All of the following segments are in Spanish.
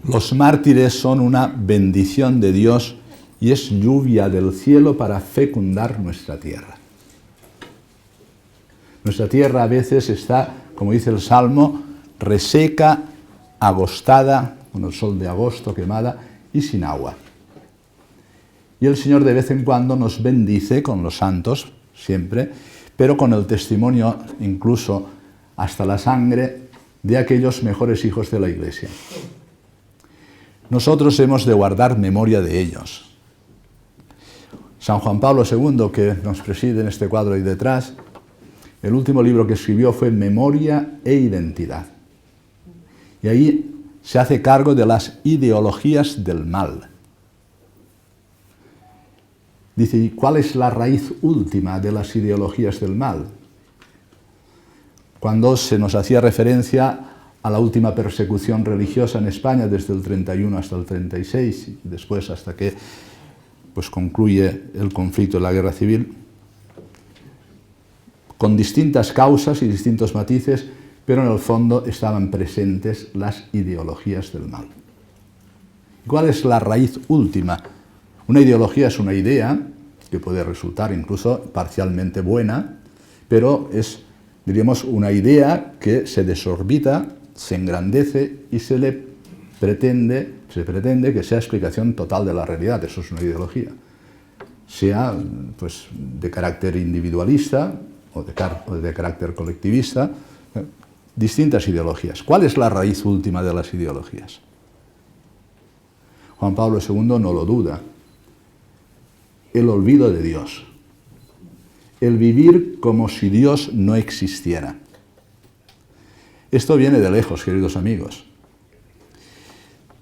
Los mártires son una bendición de Dios y es lluvia del cielo para fecundar nuestra tierra. Nuestra tierra a veces está, como dice el Salmo, reseca, agostada, con el sol de agosto, quemada y sin agua. Y el Señor de vez en cuando nos bendice con los santos, siempre, pero con el testimonio, incluso hasta la sangre, de aquellos mejores hijos de la Iglesia. Nosotros hemos de guardar memoria de ellos. San Juan Pablo II, que nos preside en este cuadro ahí detrás, el último libro que escribió fue Memoria e Identidad. Y ahí se hace cargo de las ideologías del mal. Dice, ¿y cuál es la raíz última de las ideologías del mal? Cuando se nos hacía referencia a la última persecución religiosa en España desde el 31 hasta el 36, y después hasta que pues, concluye el conflicto de la guerra civil, con distintas causas y distintos matices, pero en el fondo estaban presentes las ideologías del mal. ¿Cuál es la raíz última? Una ideología es una idea que puede resultar incluso parcialmente buena, pero es, diríamos, una idea que se desorbita, se engrandece y se pretende que sea explicación total de la realidad. Eso es una ideología. Sea pues, de carácter individualista o de carácter colectivista, distintas ideologías. ¿Cuál es la raíz última de las ideologías? Juan Pablo II no lo duda. El olvido de Dios. El vivir como si Dios no existiera. Esto viene de lejos, queridos amigos.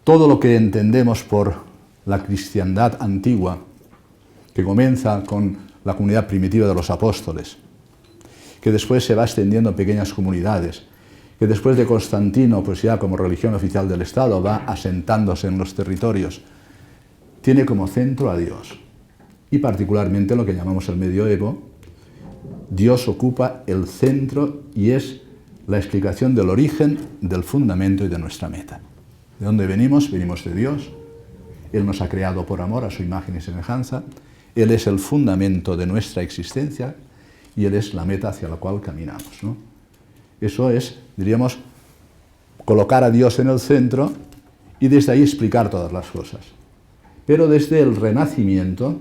Todo lo que entendemos por la cristiandad antigua, que comienza con la comunidad primitiva de los apóstoles, que después se va extendiendo en pequeñas comunidades, que después de Constantino, pues ya como religión oficial del Estado, va asentándose en los territorios, tiene como centro a Dios. Y particularmente en lo que llamamos el medioevo, Dios ocupa el centro y es la explicación del origen, del fundamento y de nuestra meta. ¿De dónde venimos? Venimos de Dios. Él nos ha creado por amor a su imagen y semejanza. Él es el fundamento de nuestra existencia y Él es la meta hacia la cual caminamos, ¿no? Eso es, diríamos, colocar a Dios en el centro y desde ahí explicar todas las cosas. Pero desde el Renacimiento,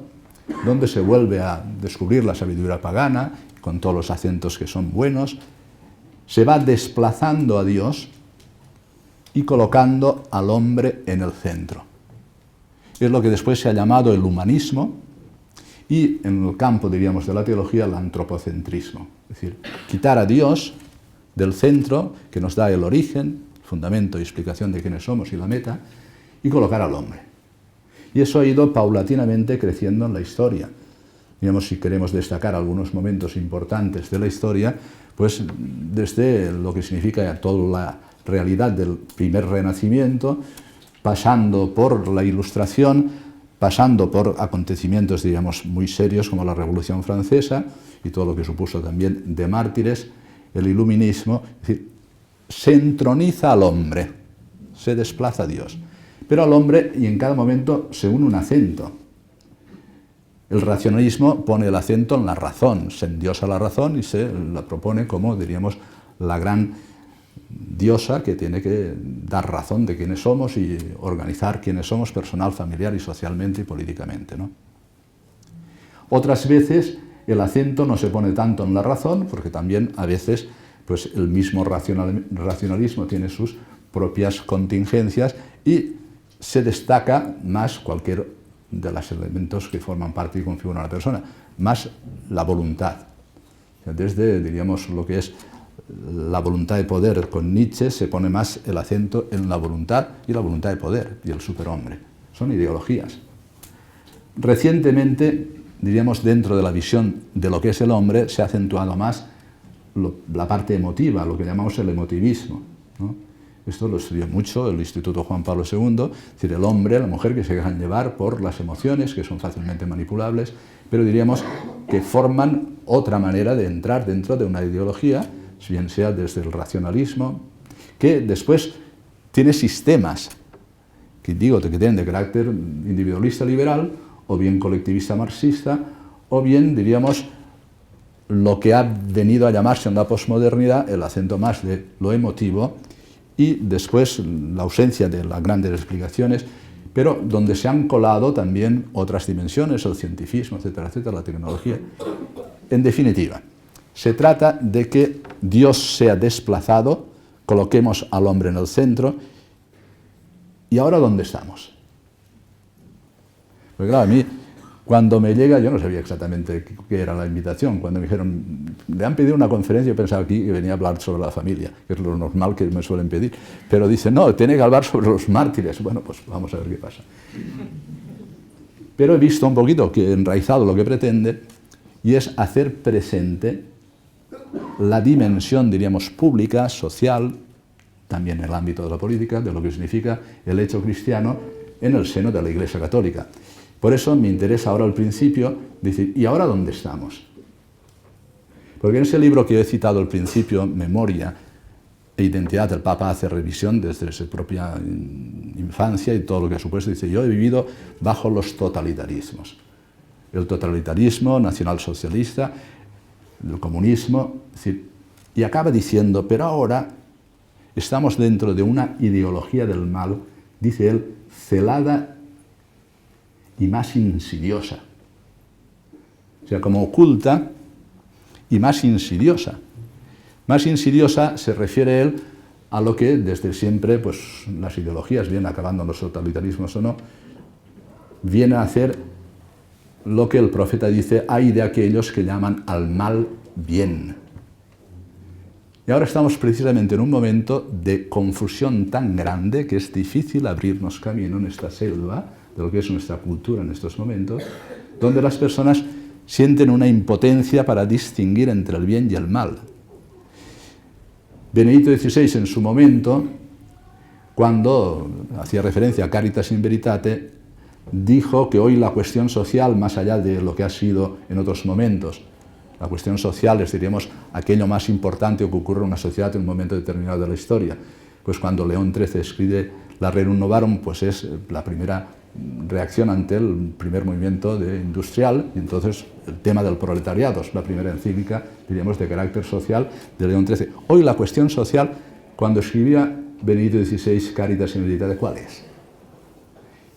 donde se vuelve a descubrir la sabiduría pagana, con todos los acentos que son buenos, se va desplazando a Dios y colocando al hombre en el centro. Es lo que después se ha llamado el humanismo y, en el campo, diríamos, de la teología, el antropocentrismo. Es decir, quitar a Dios del centro, que nos da el origen, fundamento y explicación de quiénes somos y la meta, y colocar al hombre. Y eso ha ido paulatinamente creciendo en la historia. Digamos, si queremos destacar algunos momentos importantes de la historia, pues desde lo que significa toda la realidad del primer Renacimiento, pasando por la Ilustración, pasando por acontecimientos, diríamos, muy serios como la Revolución Francesa y todo lo que supuso también de mártires, el iluminismo, es decir, se entroniza al hombre, se desplaza a Dios. Pero al hombre, y en cada momento, se une un acento. El racionalismo pone el acento en la razón, se endiosa la razón y se la propone como, diríamos, la gran diosa que tiene que dar razón de quiénes somos y organizar quiénes somos personal, familiar y socialmente y políticamente, ¿no? Otras veces el acento no se pone tanto en la razón, porque también a veces pues, el mismo racionalismo tiene sus propias contingencias y se destaca más cualquier de los elementos que forman parte y configuran a la persona, más la voluntad. Desde, diríamos, lo que es la voluntad de poder con Nietzsche se pone más el acento en la voluntad y la voluntad de poder y el superhombre. Son ideologías. Recientemente, diríamos, dentro de la visión de lo que es el hombre, se ha acentuado más la parte emotiva, lo que llamamos el emotivismo, ¿no? Esto lo estudió mucho el Instituto Juan Pablo II, es decir, el hombre, la mujer que se dejan llevar por las emociones, que son fácilmente manipulables, pero diríamos que forman otra manera de entrar dentro de una ideología, bien sea desde el racionalismo, que después tiene sistemas que tienen de carácter individualista liberal, o bien colectivista marxista, o bien, diríamos, lo que ha venido a llamarse en la posmodernidad el acento más de lo emotivo y después la ausencia de las grandes explicaciones, pero donde se han colado también otras dimensiones, el cientifismo, etcétera, etcétera, la tecnología. En definitiva, se trata de que Dios sea desplazado, coloquemos al hombre en el centro. ¿Y ahora dónde estamos? Porque claro, a mí, cuando me llega, yo no sabía exactamente qué era la invitación. Cuando me dijeron, le han pedido una conferencia, yo pensaba aquí que venía a hablar sobre la familia, que es lo normal que me suelen pedir. Pero dice, no, tiene que hablar sobre los mártires. Bueno, pues vamos a ver qué pasa. Pero he visto un poquito que enraizado lo que pretende, y es hacer presente la dimensión, diríamos, pública, social, también en el ámbito de la política, de lo que significa el hecho cristiano en el seno de la Iglesia Católica. Por eso me interesa ahora al principio decir, ¿y ahora dónde estamos? Porque en ese libro que he citado al principio, Memoria e Identidad, el Papa hace revisión desde su propia infancia y todo lo que ha supuesto. Dice, yo he vivido bajo los totalitarismos. El totalitarismo nacionalsocialista, el comunismo, es decir, y acaba diciendo, pero ahora estamos dentro de una ideología del mal, dice él, celada y más insidiosa. O sea, como oculta y más insidiosa. Más insidiosa se refiere él a lo que desde siempre, pues las ideologías, bien acabando en los totalitarismos o no, vienen a hacer lo que el profeta dice, hay de aquellos que llaman al mal bien. Y ahora estamos precisamente en un momento de confusión tan grande que es difícil abrirnos camino en esta selva de lo que es nuestra cultura en estos momentos, donde las personas sienten una impotencia para distinguir entre el bien y el mal. Benedicto XVI en su momento, cuando hacía referencia a Caritas in Veritate, dijo que hoy la cuestión social, más allá de lo que ha sido en otros momentos, la cuestión social es, diríamos, aquello más importante que ocurre en una sociedad en un momento determinado de la historia. Pues cuando León XIII escribe la Rerum Novarum, pues es la primera reacción ante el primer movimiento industrial, y entonces el tema del proletariado es la primera encíclica, diríamos, de carácter social de León XIII. Hoy la cuestión social, cuando escribía Benedicto XVI Caritas in Veritate, ¿cuál es?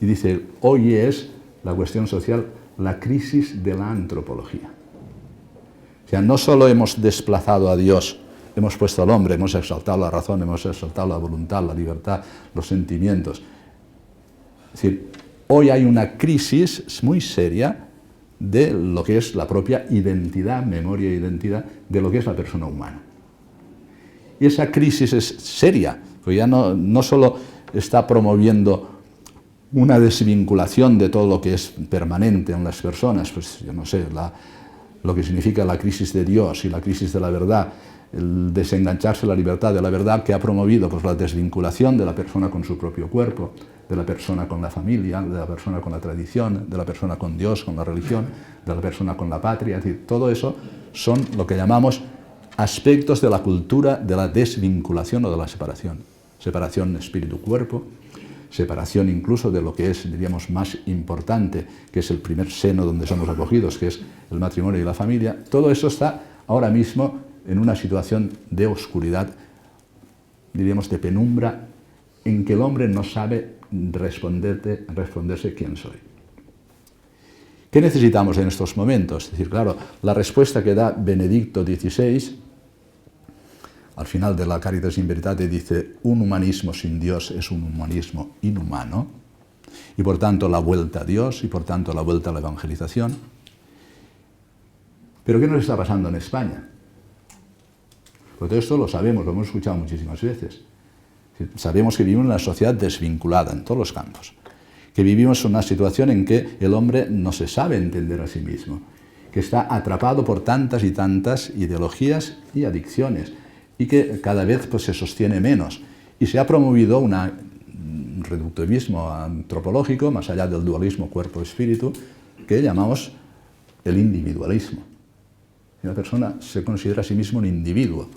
Y dice, hoy es la cuestión social la crisis de la antropología. O sea, no solo hemos desplazado a Dios, hemos puesto al hombre, hemos exaltado la razón, hemos exaltado la voluntad, la libertad, los sentimientos. Es decir, hoy hay una crisis muy seria de lo que es la propia identidad, memoria e identidad, de lo que es la persona humana. Y esa crisis es seria, porque ya no solo está promoviendo una desvinculación de todo lo que es permanente en las personas, pues yo no sé, lo que significa la crisis de Dios y la crisis de la verdad, el desengancharse de la libertad de la verdad, que ha promovido pues la desvinculación de la persona con su propio cuerpo, de la persona con la familia, de la persona con la tradición, de la persona con Dios, con la religión, de la persona con la patria. Es decir, todo eso son lo que llamamos aspectos de la cultura de la desvinculación o de la separación. Separación espíritu-cuerpo, separación incluso de lo que es, diríamos, más importante, que es el primer seno donde somos acogidos, que es el matrimonio y la familia. Todo eso está ahora mismo en una situación de oscuridad, diríamos, de penumbra, en que el hombre no sabe responderse quién soy. ¿Qué necesitamos en estos momentos? Es decir, claro, la respuesta que da Benedicto XVI, al final de la Caritas in Veritate, dice, un humanismo sin Dios es un humanismo inhumano, y por tanto la vuelta a Dios, y por tanto la vuelta a la evangelización. ¿Pero qué nos está pasando en España? Porque todo esto lo sabemos, lo hemos escuchado muchísimas veces. Sabemos que vivimos en una sociedad desvinculada en todos los campos, que vivimos en una situación en que el hombre no se sabe entender a sí mismo, que está atrapado por tantas y tantas ideologías y adicciones, y que cada vez pues, se sostiene menos. Y se ha promovido un reductivismo antropológico, más allá del dualismo cuerpo-espíritu, que llamamos el individualismo. Una persona se considera a sí mismo un individuo.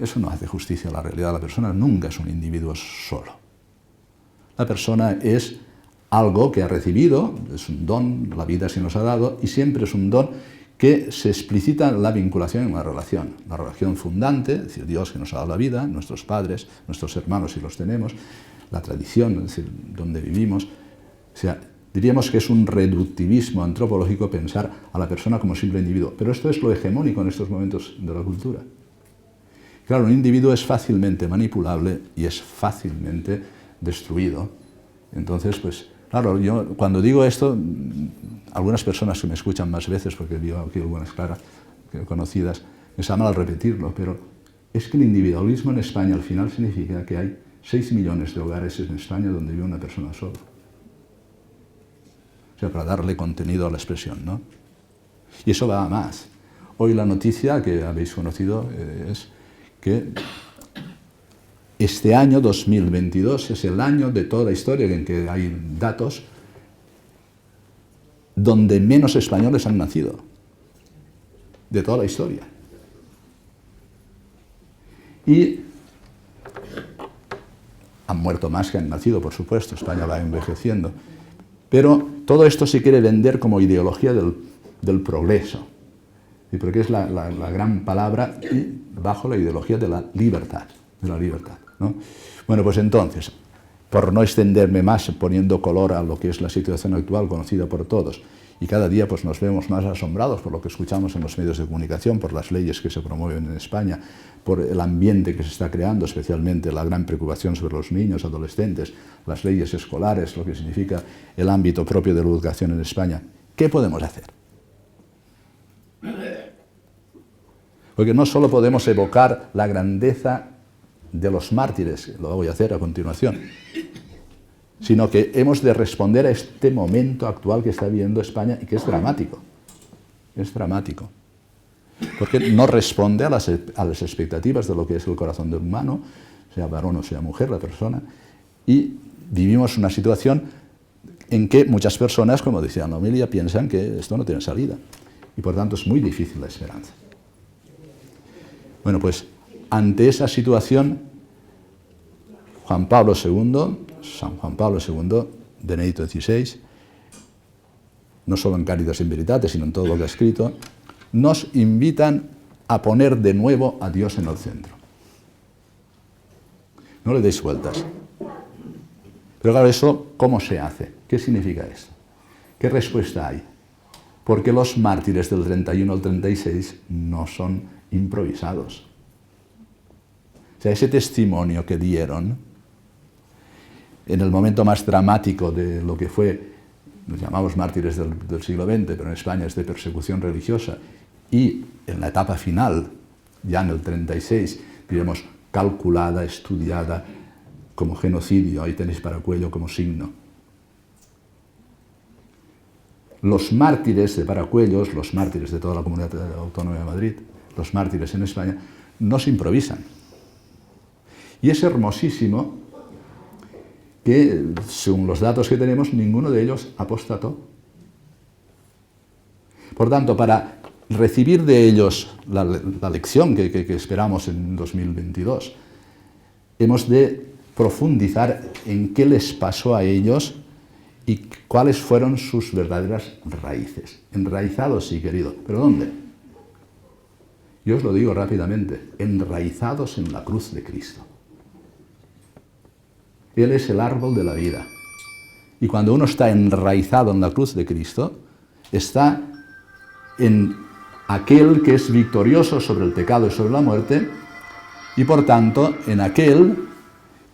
Eso no hace justicia a la realidad. La persona nunca es un individuo solo. La persona es algo que ha recibido, es un don, la vida se nos ha dado, y siempre es un don que se explicita en la vinculación en una relación. La relación fundante, es decir, Dios que nos ha dado la vida, nuestros padres, nuestros hermanos si los tenemos, la tradición, es decir, donde vivimos. O sea, diríamos que es un reductivismo antropológico pensar a la persona como simple individuo. Pero esto es lo hegemónico en estos momentos de la cultura. Claro, un individuo es fácilmente manipulable y es fácilmente destruido. Entonces, pues, claro, yo cuando digo esto, algunas personas que me escuchan más veces, porque digo aquí algunas claras, conocidas, me saben al repetirlo, pero es que el individualismo en España al final significa que hay 6 millones de hogares en España donde vive una persona sola. O sea, para darle contenido a la expresión, ¿no? Y eso va a más. Hoy la noticia que habéis conocido es que este año 2022 es el año de toda la historia en que hay datos donde menos españoles han nacido, de toda la historia. Y han muerto más que han nacido, por supuesto, España va envejeciendo. Pero todo esto se quiere vender como ideología del progreso, porque es la gran palabra y bajo la ideología de la libertad, ¿no? Bueno, pues entonces, por no extenderme más poniendo color a lo que es la situación actual conocida por todos, y cada día pues, nos vemos más asombrados por lo que escuchamos en los medios de comunicación, por las leyes que se promueven en España, por el ambiente que se está creando, especialmente la gran preocupación sobre los niños, adolescentes, las leyes escolares, lo que significa el ámbito propio de la educación en España. ¿Qué podemos hacer? Porque no solo podemos evocar la grandeza de los mártires, lo voy a hacer a continuación, sino que hemos de responder a este momento actual que está viviendo España y que es dramático. Es dramático. Porque no responde a las expectativas de lo que es el corazón del humano, sea varón o sea mujer, la persona, y vivimos una situación en que muchas personas, como decía la homilia, piensan que esto no tiene salida. Y por tanto es muy difícil la esperanza. Bueno, pues ante esa situación, San Juan Pablo II, Benedicto XVI, no solo en Caritas in Veritate, sino en todo lo que ha escrito, nos invitan a poner de nuevo a Dios en el centro. No le deis vueltas. Pero claro, ¿eso cómo se hace? ¿Qué significa esto? ¿Qué respuesta hay? Porque los mártires del 31 al 36 no son improvisados. O sea, ese testimonio que dieron en el momento más dramático de lo que fue, nos llamamos mártires del siglo XX, pero en España es de persecución religiosa, y en la etapa final, ya en el 36, diremos, calculada, estudiada, como genocidio, ahí tenéis Paracuello como signo. Los mártires de Paracuellos, los mártires de toda la Comunidad Autónoma de Madrid, los mártires en España, no se improvisan. Y es hermosísimo que, según los datos que tenemos, ninguno de ellos apostató. Por tanto, para recibir de ellos la lección que esperamos en 2022, hemos de profundizar en qué les pasó a ellos y cuáles fueron sus verdaderas raíces. Enraizados, sí, querido. ¿Pero dónde? Yo os lo digo rápidamente. Enraizados en la cruz de Cristo. Él es el árbol de la vida. Y cuando uno está enraizado en la cruz de Cristo, está en aquel que es victorioso sobre el pecado y sobre la muerte, y por tanto en aquel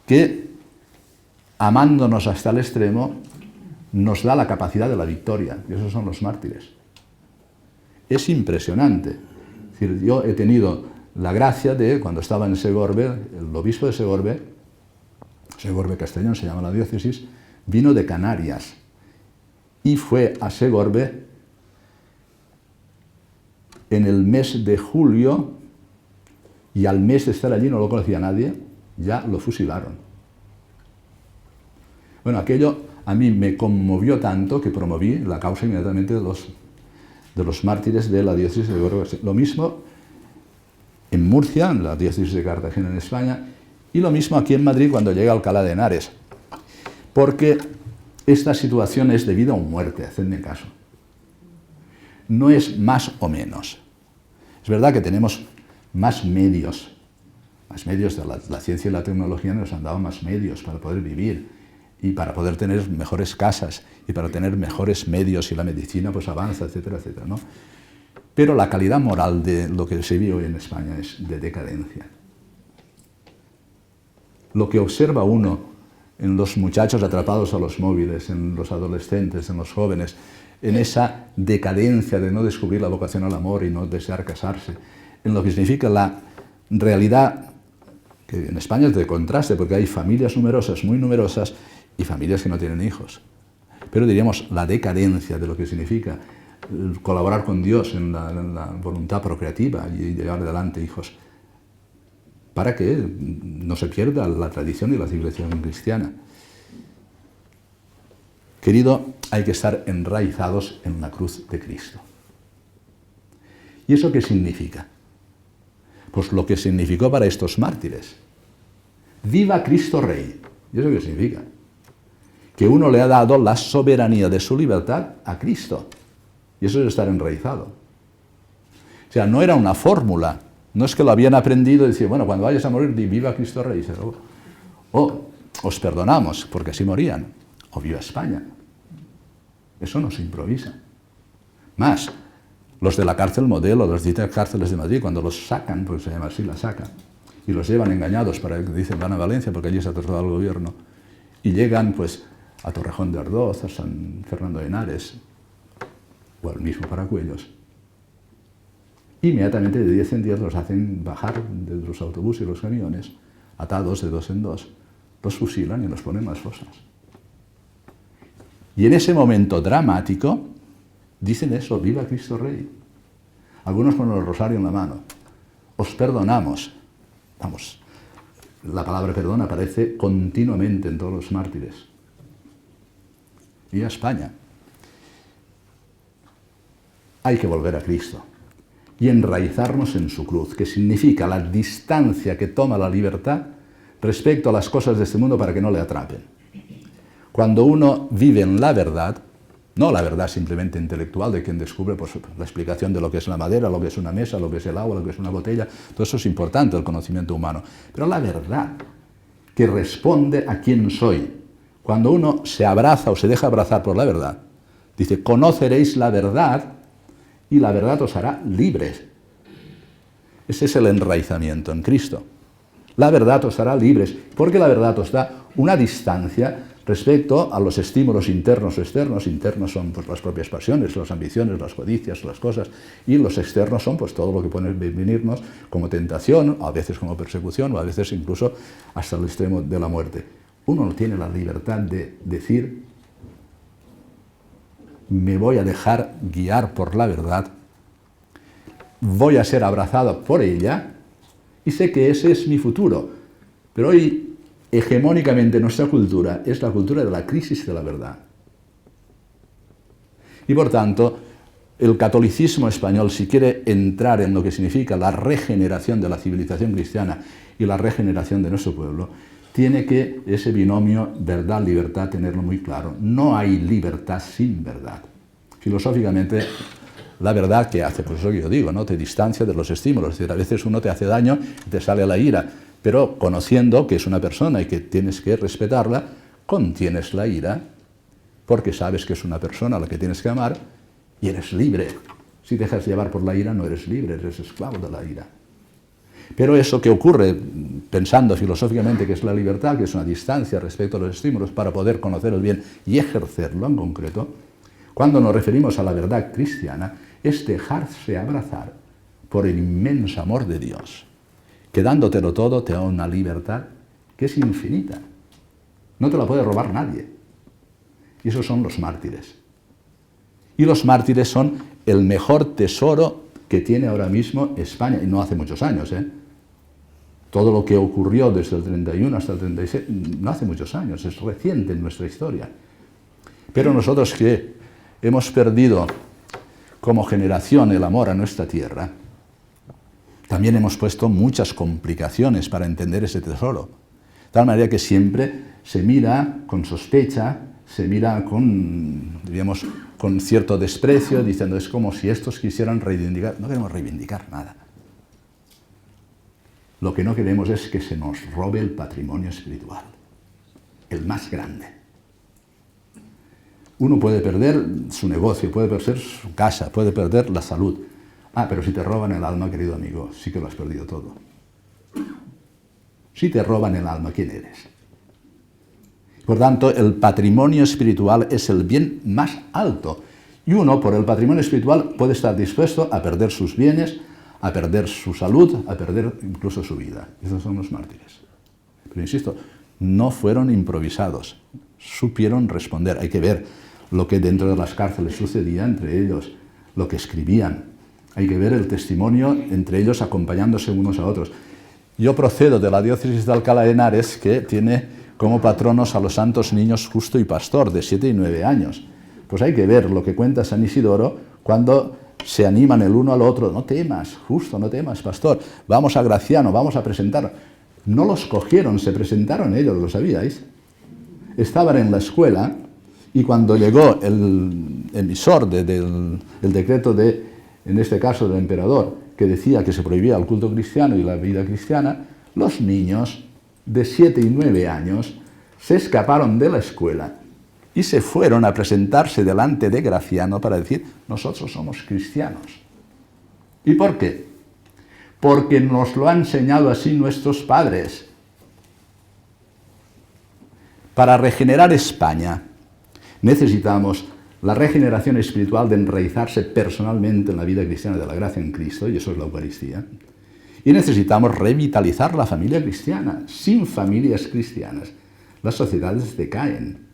que, amándonos hasta el extremo, nos da la capacidad de la victoria. Y esos son los mártires. Es impresionante. Es decir, yo he tenido la gracia de, cuando estaba en Segorbe, el obispo de Segorbe Castellón se llama la diócesis, vino de Canarias y fue a Segorbe en el mes de julio, y al mes de estar allí, no lo conocía nadie, ya lo fusilaron. Bueno, aquello a mí me conmovió tanto que promoví la causa inmediatamente de los mártires de la diócesis de Segorbe. Lo mismo en Murcia, en la diócesis de Cartagena en España, y lo mismo aquí en Madrid cuando llega a Alcalá de Henares. Porque esta situación es de vida o muerte, hacedme caso. No es más o menos. Es verdad que tenemos más medios de la ciencia y la tecnología nos han dado más medios para poder vivir y para poder tener mejores casas y para tener mejores medios y la medicina pues avanza, etcétera, etcétera, ¿no? Pero la calidad moral de lo que se vive hoy en España es de decadencia. Lo que observa uno en los muchachos atrapados a los móviles, en los adolescentes, en los jóvenes, en esa decadencia de no descubrir la vocación al amor y no desear casarse, en lo que significa la realidad, que en España es de contraste, porque hay familias numerosas, muy numerosas, y familias que no tienen hijos. Pero diríamos la decadencia de lo que significa colaborar con Dios en la voluntad procreativa y llevar adelante hijos, para que no se pierda la tradición y la civilización cristiana. Querido, hay que estar enraizados en la cruz de Cristo. ¿Y eso qué significa? Pues lo que significó para estos mártires. ¡Viva Cristo Rey! ¿Y eso qué significa? Que uno le ha dado la soberanía de su libertad a Cristo. Y eso es estar enraizado. O sea, no era una fórmula. No es que lo habían aprendido y decían, bueno, cuando vayas a morir, di viva Cristo Rey. O os perdonamos, porque así morían. O viva España. Eso no se improvisa. Más, los de la cárcel modelo, los de las cárceles de Madrid, cuando los sacan, pues se llama así, la sacan, y los llevan engañados para que dicen van a Valencia, porque allí se ha trasladado el gobierno, y llegan pues a Torrejón de Ardoz, a San Fernando de Henares, o al mismo Paracuellos. Inmediatamente de 10 en 10 los hacen bajar de los autobuses y los camiones, atados de 2 en 2, los fusilan y los ponen en las fosas. Y en ese momento dramático dicen eso, viva Cristo Rey. Algunos con el rosario en la mano. Os perdonamos. Vamos, la palabra perdón aparece continuamente en todos los mártires. Viva España. Hay que volver a Cristo y enraizarnos en su cruz, que significa la distancia que toma la libertad respecto a las cosas de este mundo para que no le atrapen. Cuando uno vive en la verdad, no la verdad simplemente intelectual de quien descubre pues, la explicación de lo que es la madera, lo que es una mesa, lo que es el agua, lo que es una botella, todo eso es importante, el conocimiento humano, pero la verdad que responde a quién soy. Cuando uno se abraza o se deja abrazar por la verdad, dice, conoceréis la verdad y la verdad os hará libres. Ese es el enraizamiento en Cristo. La verdad os hará libres, porque la verdad os da una distancia respecto a los estímulos internos o externos. Internos son pues, las propias pasiones, las ambiciones, las codicias, las cosas, y los externos son pues, todo lo que puede venirnos como tentación, a veces como persecución, o a veces incluso hasta el extremo de la muerte. Uno no tiene la libertad de decir, me voy a dejar guiar por la verdad, voy a ser abrazado por ella, y sé que ese es mi futuro. Pero hoy, hegemónicamente, nuestra cultura es la cultura de la crisis de la verdad. Y por tanto, el catolicismo español, si quiere entrar en lo que significa la regeneración de la civilización cristiana y la regeneración de nuestro pueblo, tiene que ese binomio verdad-libertad tenerlo muy claro. No hay libertad sin verdad. Filosóficamente, la verdad, ¿qué hace? Pues eso que yo digo, ¿no? Te distancia de los estímulos. Es decir, a veces uno te hace daño y te sale la ira, pero conociendo que es una persona y que tienes que respetarla, contienes la ira, porque sabes que es una persona a la que tienes que amar y eres libre. Si dejas llevar por la ira, no eres libre, eres esclavo de la ira. Pero eso que ocurre, pensando filosóficamente que es la libertad, que es una distancia respecto a los estímulos para poder conocer el bien y ejercerlo en concreto, cuando nos referimos a la verdad cristiana, es dejarse abrazar por el inmenso amor de Dios, que dándotelo todo te da una libertad que es infinita. No te la puede robar nadie. Y esos son los mártires. Y los mártires son el mejor tesoro que tiene ahora mismo España, y no hace muchos años, Todo lo que ocurrió desde el 31 hasta el 36, no hace muchos años, es reciente en nuestra historia. Pero nosotros que hemos perdido como generación el amor a nuestra tierra, también hemos puesto muchas complicaciones para entender ese tesoro. tal manera que siempre se mira con sospecha, se mira con, diríamos, con cierto desprecio, diciendo, es como si estos quisieran reivindicar. No queremos reivindicar nada. Lo que no queremos es que se nos robe el patrimonio espiritual, el más grande. Uno puede perder su negocio, puede perder su casa, puede perder la salud. Ah, pero si te roban el alma, querido amigo, sí que lo has perdido todo. Si te roban el alma, ¿quién eres? Por tanto, el patrimonio espiritual es el bien más alto. Y uno, por el patrimonio espiritual, puede estar dispuesto a perder sus bienes, a perder su salud, a perder incluso su vida. Esos son los mártires. Pero insisto, no fueron improvisados, supieron responder. Hay que ver lo que dentro de las cárceles sucedía entre ellos, lo que escribían. Hay que ver el testimonio entre ellos acompañándose unos a otros. Yo procedo de la diócesis de Alcalá de Henares, que tiene como patronos a los santos niños Justo y Pastor, de 7 y 9 años. Pues hay que ver lo que cuenta San Isidoro cuando se animan el uno al otro. No temas, Justo, no temas, Pastor. Vamos a Graciano, vamos a presentar. No los cogieron, se presentaron ellos, ¿lo sabíais? Estaban en la escuela y cuando llegó el emisor del decreto de, en este caso del emperador, que decía que se prohibía el culto cristiano y la vida cristiana, los niños de 7 y 9 años se escaparon de la escuela y se fueron a presentarse delante de Graciano para decir, nosotros somos cristianos. ¿Y por qué? Porque nos lo han enseñado así nuestros padres. Para regenerar España necesitamos la regeneración espiritual de enraizarse personalmente en la vida cristiana de la gracia en Cristo, y eso es la Eucaristía. Y necesitamos revitalizar la familia cristiana. Sin familias cristianas, las sociedades decaen.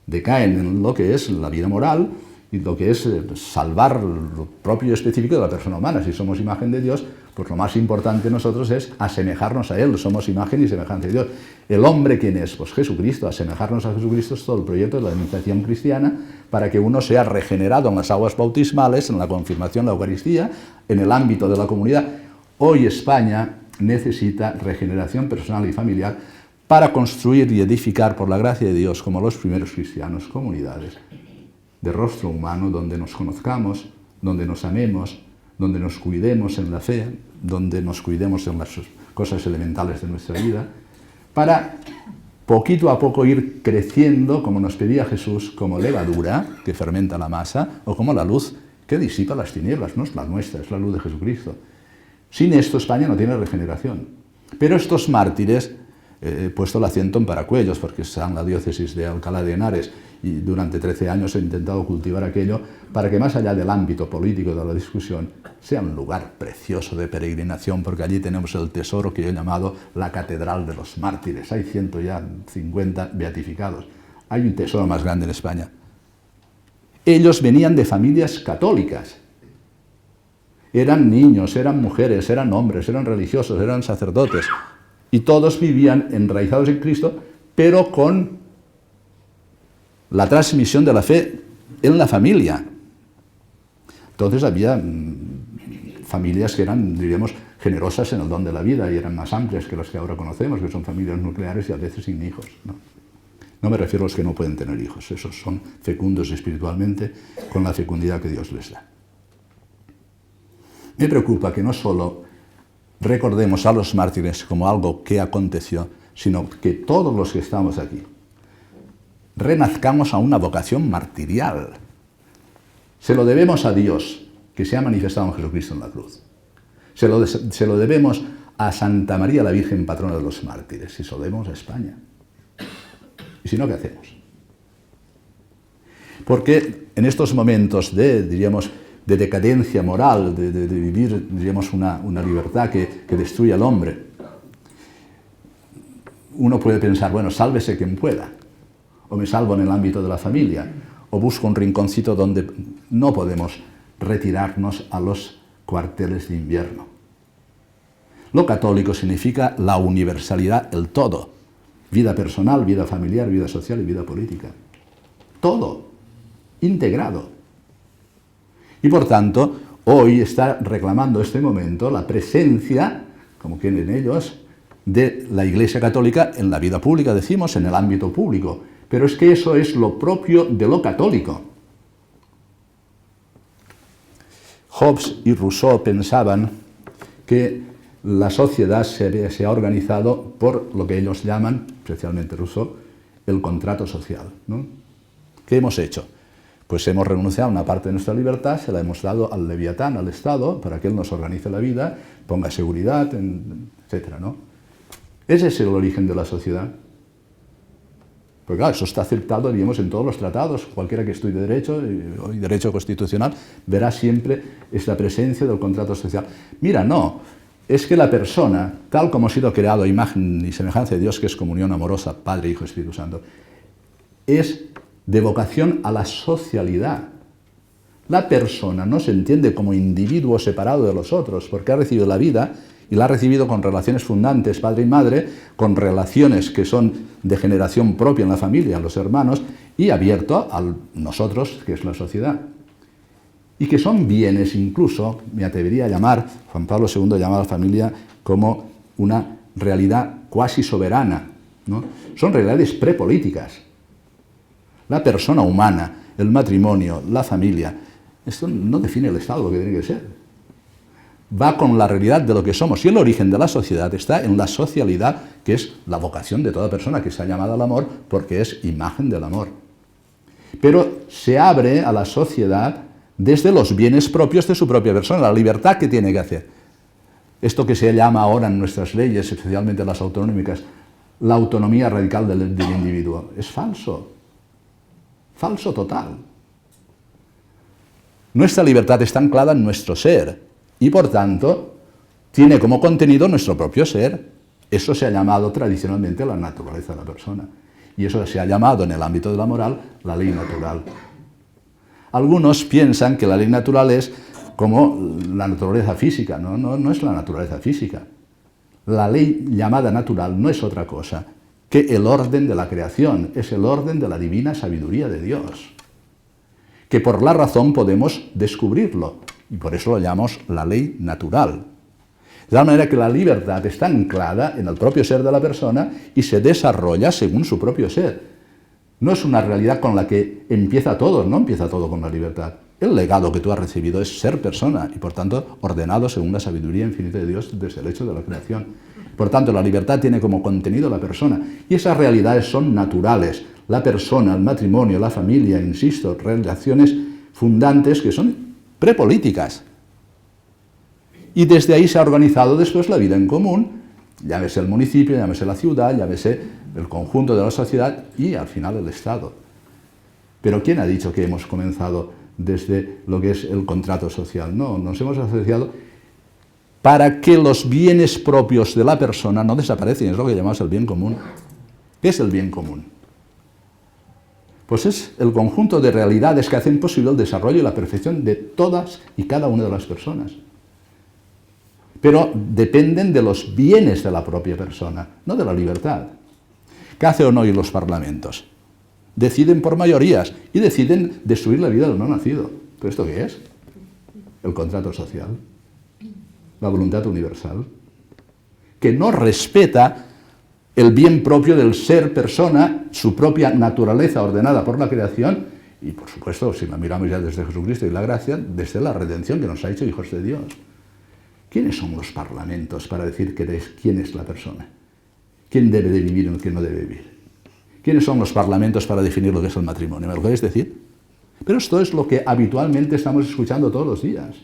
Decaen en lo que es la vida moral y lo que es salvar lo propio y específico de la persona humana. Si somos imagen de Dios, pues lo más importante en nosotros es asemejarnos a Él. Somos imagen y semejanza de Dios. ¿El hombre quién es? Pues Jesucristo. Asemejarnos a Jesucristo es todo el proyecto de la iniciación cristiana para que uno sea regenerado en las aguas bautismales, en la confirmación, la Eucaristía, en el ámbito de la comunidad. Hoy España necesita regeneración personal y familiar para construir y edificar, por la gracia de Dios, como los primeros cristianos, comunidades de rostro humano, donde nos conozcamos, donde nos amemos, donde nos cuidemos en la fe, donde nos cuidemos en las cosas elementales de nuestra vida, para poquito a poco ir creciendo, como nos pedía Jesús, como levadura que fermenta la masa, o como la luz que disipa las tinieblas. No es la nuestra, es la luz de Jesucristo. Sin esto España no tiene regeneración. Pero estos mártires, he puesto el acento en Paracuellos, porque está en la diócesis de Alcalá de Henares, y durante 13 años he intentado cultivar aquello para que más allá del ámbito político de la discusión sea un lugar precioso de peregrinación, porque allí tenemos el tesoro que yo he llamado la Catedral de los Mártires. Hay 150 beatificados. Hay un tesoro más grande en España. Ellos venían de familias católicas. Eran niños, eran mujeres, eran hombres, eran religiosos, eran sacerdotes. Y todos vivían enraizados en Cristo, pero con la transmisión de la fe en la familia. Entonces había familias que eran, diríamos, generosas en el don de la vida y eran más amplias que las que ahora conocemos, que son familias nucleares y a veces sin hijos, ¿no? No me refiero a los que no pueden tener hijos, esos son fecundos espiritualmente con la fecundidad que Dios les da. Me preocupa que no solo recordemos a los mártires como algo que aconteció, sino que todos los que estamos aquí renazcamos a una vocación martirial. Se lo debemos a Dios, que se ha manifestado en Jesucristo en la cruz. Se lo debemos a Santa María la Virgen, patrona de los mártires, y se lo debemos a España. Y si no, ¿qué hacemos? Porque en estos momentos diríamos, de decadencia moral, de vivir, diríamos, una libertad que destruye al hombre, uno puede pensar, bueno, sálvese quien pueda, o me salvo en el ámbito de la familia, o busco un rinconcito donde no podemos retirarnos a los cuarteles de invierno. Lo católico significa la universalidad, el todo. Vida personal, vida familiar, vida social y vida política. Todo, integrado. Y por tanto, hoy está reclamando este momento la presencia, como quieren ellos, de la Iglesia Católica en la vida pública, decimos, en el ámbito público. Pero es que eso es lo propio de lo católico. Hobbes y Rousseau pensaban que la sociedad se ha organizado por lo que ellos llaman, especialmente Rousseau, el contrato social, ¿no? ¿Qué hemos hecho? Pues hemos renunciado a una parte de nuestra libertad, se la hemos dado al Leviatán, al Estado, para que él nos organice la vida, ponga seguridad, etc., ¿no? Ese es el origen de la sociedad. Porque claro, eso está aceptado, digamos, en todos los tratados. Cualquiera que estudie Derecho, y Derecho Constitucional, verá siempre esta presencia del contrato social. Mira, no, es que la persona, tal como ha sido creado a imagen y semejanza de Dios, que es comunión amorosa, Padre, Hijo, Espíritu Santo, es de vocación a la socialidad. La persona no se entiende como individuo separado de los otros, porque ha recibido la vida y la ha recibido con relaciones fundantes, padre y madre, con relaciones que son de generación propia en la familia, los hermanos, y abierto a nosotros, que es la sociedad. Y que son bienes, incluso, me atrevería a llamar, Juan Pablo II llamaba a la familia como una realidad cuasi soberana, ¿no? Son realidades prepolíticas. La persona humana, el matrimonio, la familia, esto no define el Estado lo que tiene que ser. Va con la realidad de lo que somos. Y el origen de la sociedad está en la socialidad, que es la vocación de toda persona que está llamada al amor, porque es imagen del amor. Pero se abre a la sociedad desde los bienes propios de su propia persona, la libertad que tiene que hacer. Esto que se llama ahora en nuestras leyes, especialmente las autonómicas, la autonomía radical del individuo, es falso. Falso total. Nuestra libertad está anclada en nuestro ser. Y por tanto, tiene como contenido nuestro propio ser. Eso se ha llamado tradicionalmente la naturaleza de la persona. Y eso se ha llamado en el ámbito de la moral la ley natural. Algunos piensan que la ley natural es como la naturaleza física. No es la naturaleza física. La ley llamada natural no es otra cosa que el orden de la creación, es el orden de la divina sabiduría de Dios. Que por la razón podemos descubrirlo. Y por eso lo llamamos la ley natural. De tal manera que la libertad está anclada en el propio ser de la persona y se desarrolla según su propio ser. No es una realidad con la que empieza todo, no empieza todo con la libertad. El legado que tú has recibido es ser persona y por tanto ordenado según la sabiduría infinita de Dios desde el hecho de la creación. Por tanto, la libertad tiene como contenido la persona y esas realidades son naturales. La persona, el matrimonio, la familia, insisto, relaciones fundantes que son prepolíticas. Y desde ahí se ha organizado después la vida en común, llámese el municipio, llámese la ciudad, llámese el conjunto de la sociedad y al final el Estado. Pero ¿quién ha dicho que hemos comenzado desde lo que es el contrato social? No, nos hemos asociado para que los bienes propios de la persona no desaparecen, es lo que llamamos el bien común. ¿Qué es el bien común? Pues es el conjunto de realidades que hacen posible el desarrollo y la perfección de todas y cada una de las personas. Pero dependen de los bienes de la propia persona, no de la libertad. ¿Qué hacen hoy los parlamentos? Deciden por mayorías y deciden destruir la vida del no nacido. ¿Pero esto qué es? El contrato social, la voluntad universal, que no respeta el bien propio del ser persona, su propia naturaleza ordenada por la creación y, por supuesto, si la miramos ya desde Jesucristo y la gracia, desde la redención que nos ha hecho hijos de Dios. ¿Quiénes son los parlamentos para decir quién es la persona? ¿Quién debe de vivir y quién no debe vivir? ¿Quiénes son los parlamentos para definir lo que es el matrimonio? ¿Me lo queréis decir? Pero esto es lo que habitualmente estamos escuchando todos los días.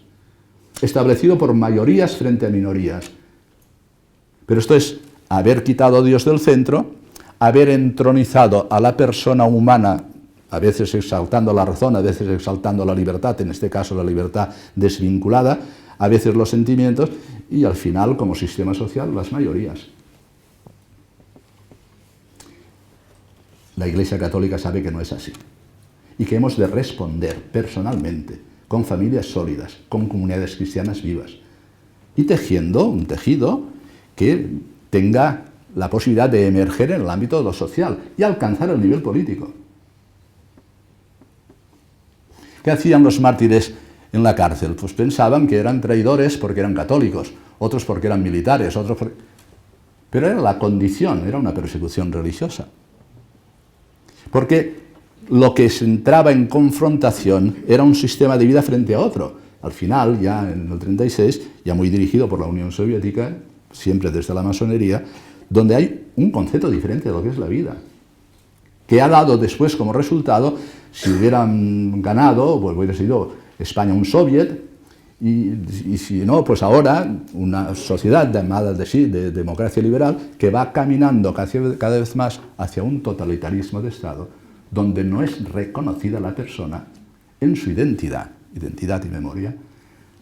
Establecido por mayorías frente a minorías. Pero esto es haber quitado a Dios del centro, haber entronizado a la persona humana, a veces exaltando la razón, a veces exaltando la libertad, en este caso la libertad desvinculada, a veces los sentimientos, y al final, como sistema social, las mayorías. La Iglesia Católica sabe que no es así, y que hemos de responder personalmente, con familias sólidas, con comunidades cristianas vivas, y tejiendo un tejido que tenga la posibilidad de emerger en el ámbito de lo social y alcanzar el nivel político. ¿Qué hacían los mártires en la cárcel? Pues pensaban que eran traidores porque eran católicos, otros porque eran militares, otros porque... pero era la condición, era una persecución religiosa. Porque lo que se entraba en confrontación era un sistema de vida frente a otro. Al final, ya en el 36, ya muy dirigido por la Unión Soviética, siempre desde la masonería, donde hay un concepto diferente de lo que es la vida, que ha dado después como resultado, si hubieran ganado, pues hubiera sido España un soviet, y si no, pues ahora una sociedad llamada de democracia liberal que va caminando cada vez más hacia un totalitarismo de Estado, donde no es reconocida la persona en su identidad y memoria,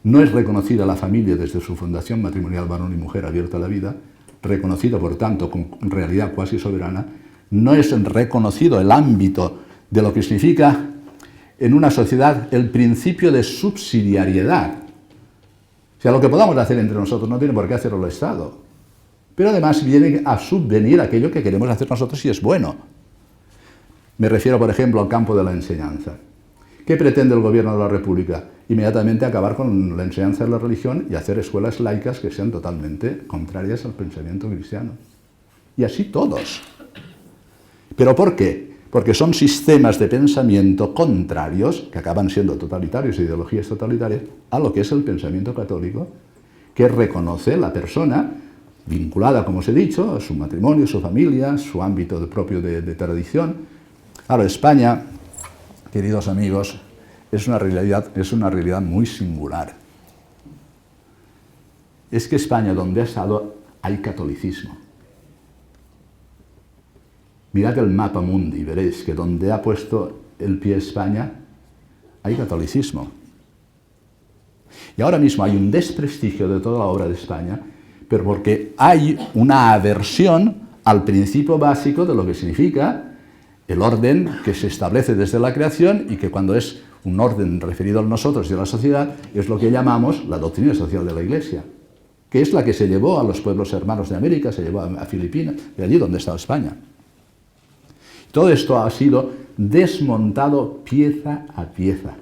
no es reconocida la familia desde su fundación matrimonial varón y mujer abierta a la vida, reconocida por tanto con realidad cuasi soberana, no es reconocido el ámbito de lo que significa en una sociedad el principio de subsidiariedad. O sea, lo que podamos hacer entre nosotros no tiene por qué hacerlo el Estado. Pero además viene a subvenir aquello que queremos hacer nosotros si es bueno. Me refiero, por ejemplo, al campo de la enseñanza. ¿Qué pretende el gobierno de la República? Inmediatamente acabar con la enseñanza de la religión y hacer escuelas laicas que sean totalmente contrarias al pensamiento cristiano. Y así todos. ¿Pero por qué? Porque son sistemas de pensamiento contrarios, que acaban siendo totalitarios, ideologías totalitarias, a lo que es el pensamiento católico, que reconoce la persona vinculada, como os he dicho, a su matrimonio, su familia, su ámbito propio de tradición. Ahora, España, queridos amigos, es una realidad muy singular. Es que España, donde ha estado, hay catolicismo. Mirad el mapa mundi y veréis que donde ha puesto el pie España, hay catolicismo. Y ahora mismo hay un desprestigio de toda la obra de España, pero porque hay una aversión al principio básico de lo que significa el orden que se establece desde la creación y que cuando es un orden referido a nosotros y a la sociedad, es lo que llamamos la doctrina social de la Iglesia, que es la que se llevó a los pueblos hermanos de América, se llevó a Filipinas, de allí donde estaba España. Todo esto ha sido desmontado pieza a pieza.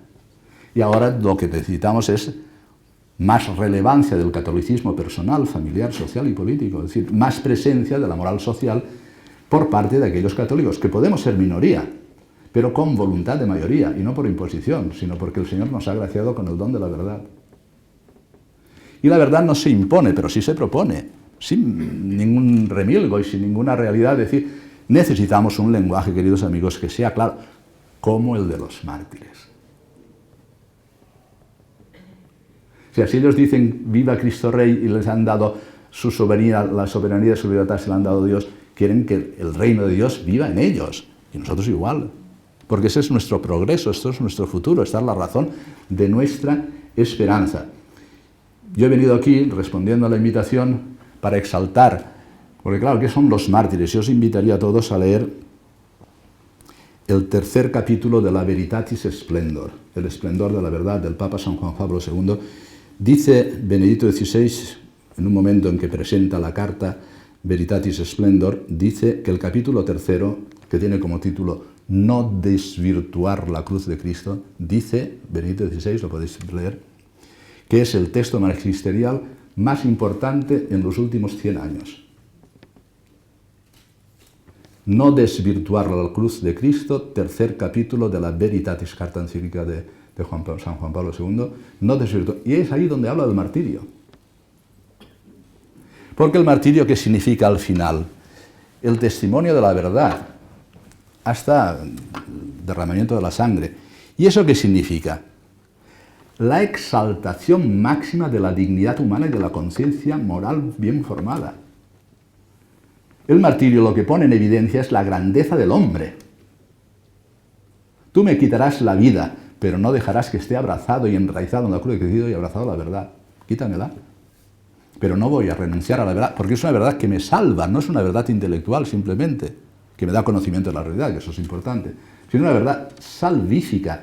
Y ahora lo que necesitamos es más relevancia del catolicismo personal, familiar, social y político, es decir, más presencia de la moral social por parte de aquellos católicos, que podemos ser minoría, pero con voluntad de mayoría, y no por imposición, sino porque el Señor nos ha agraciado con el don de la verdad. Y la verdad no se impone, pero sí se propone, sin ningún remilgo y sin ninguna realidad, es decir, necesitamos un lenguaje, queridos amigos, que sea claro, como el de los mártires. O sea, si ellos dicen viva Cristo Rey y les han dado su soberanía, la soberanía de su libertad se la han dado Dios, quieren que el reino de Dios viva en ellos. Y nosotros igual. Porque ese es nuestro progreso, esto es nuestro futuro, esta es la razón de nuestra esperanza. Yo he venido aquí respondiendo a la invitación para exaltar. Porque claro, ¿qué son los mártires? Yo os invitaría a todos a leer el tercer capítulo de la Veritatis Splendor, el esplendor de la verdad del Papa San Juan Pablo II. Dice Benedicto XVI, en un momento en que presenta la carta Veritatis Splendor, dice que el capítulo tercero, que tiene como título No desvirtuar la cruz de Cristo, dice Benedicto XVI, lo podéis leer, que es el texto magisterial más importante en los últimos 100 años. No desvirtuar la cruz de Cristo, tercer capítulo de la Veritatis, carta encíclica de San Juan Pablo II, no desvirtuar. Y es ahí donde habla del martirio. Porque el martirio, ¿qué significa al final? El testimonio de la verdad, hasta el derramamiento de la sangre. ¿Y eso qué significa? La exaltación máxima de la dignidad humana y de la conciencia moral bien formada. El martirio lo que pone en evidencia es la grandeza del hombre. Tú me quitarás la vida, pero no dejarás que esté abrazado y enraizado en la cruz de Cristo y abrazado a la verdad. Quítamela. Pero no voy a renunciar a la verdad, porque es una verdad que me salva, no es una verdad intelectual simplemente, que me da conocimiento de la realidad, que eso es importante, sino una verdad salvífica.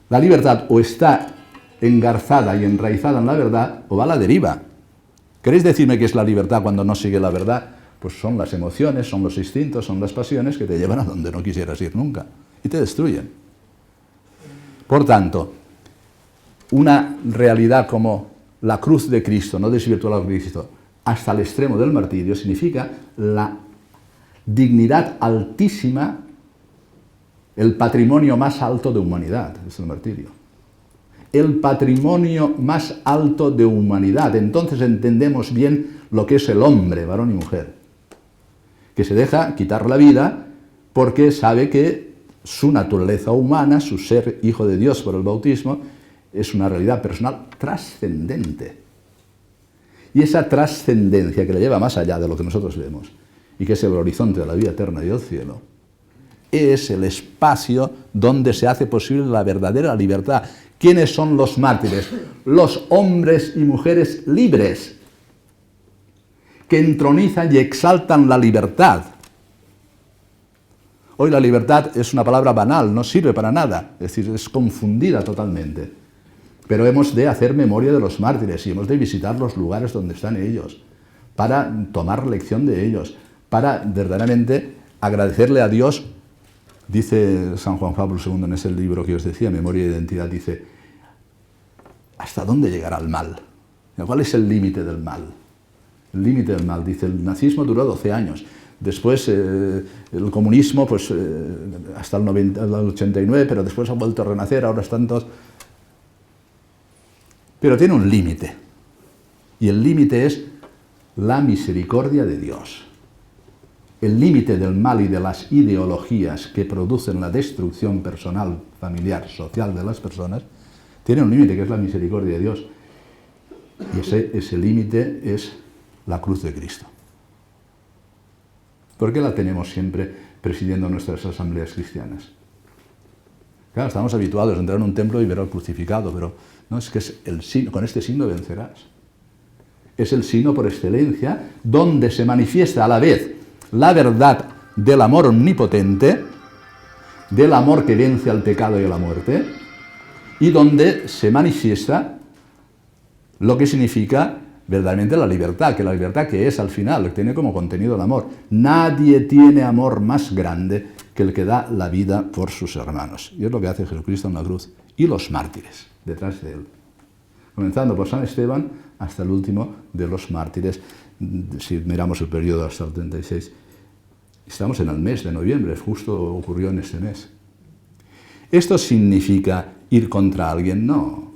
La libertad o está engarzada y enraizada en la verdad, o va a la deriva. ¿Queréis decirme qué es la libertad cuando no sigue la verdad? Pues son las emociones, son los instintos, son las pasiones que te llevan a donde no quisieras ir nunca y te destruyen. Por tanto, una realidad como la cruz de Cristo, no desvirtuar la cruz de Cristo, hasta el extremo del martirio significa la dignidad altísima, el patrimonio más alto de humanidad, es el martirio. El patrimonio más alto de humanidad. Entonces entendemos bien lo que es el hombre, varón y mujer, que se deja quitar la vida porque sabe que su naturaleza humana, su ser hijo de Dios por el bautismo, es una realidad personal trascendente. Y esa trascendencia que le lleva más allá de lo que nosotros vemos, y que es el horizonte de la vida eterna y del cielo, es el espacio donde se hace posible la verdadera libertad. ¿Quiénes son los mártires? Los hombres y mujeres libres, que entronizan y exaltan la libertad. Hoy la libertad es una palabra banal, no sirve para nada, es decir, es confundida totalmente. Pero hemos de hacer memoria de los mártires y hemos de visitar los lugares donde están ellos, para tomar lección de ellos, para verdaderamente agradecerle a Dios. Dice San Juan Pablo II en ese libro que os decía, Memoria e Identidad, dice, ¿hasta dónde llegará el mal? ¿Cuál es el límite del mal? El límite del mal, dice, el nazismo duró 12 años. Después el comunismo, pues hasta el 89, pero después ha vuelto a renacer, ahora están todos. Pero tiene un límite. Y el límite es la misericordia de Dios. El límite del mal y de las ideologías que producen la destrucción personal, familiar, social de las personas, tiene un límite que es la misericordia de Dios. Y ese límite es la cruz de Cristo. ¿Por qué la tenemos siempre presidiendo nuestras asambleas cristianas? Claro, estamos habituados a entrar en un templo y ver al crucificado, pero no, es que es el signo, con este signo vencerás. Es el signo por excelencia donde se manifiesta a la vez la verdad del amor omnipotente, del amor que vence al pecado y a la muerte, y donde se manifiesta lo que significa verdaderamente la libertad que es al final, que tiene como contenido el amor. Nadie tiene amor más grande que el que da la vida por sus hermanos. Y es lo que hace Jesucristo en la cruz. Y los mártires detrás de él. Comenzando por San Esteban hasta el último de los mártires. Si miramos el periodo hasta el 36, estamos en el mes de noviembre, justo ocurrió en este mes. ¿Esto significa ir contra alguien? No.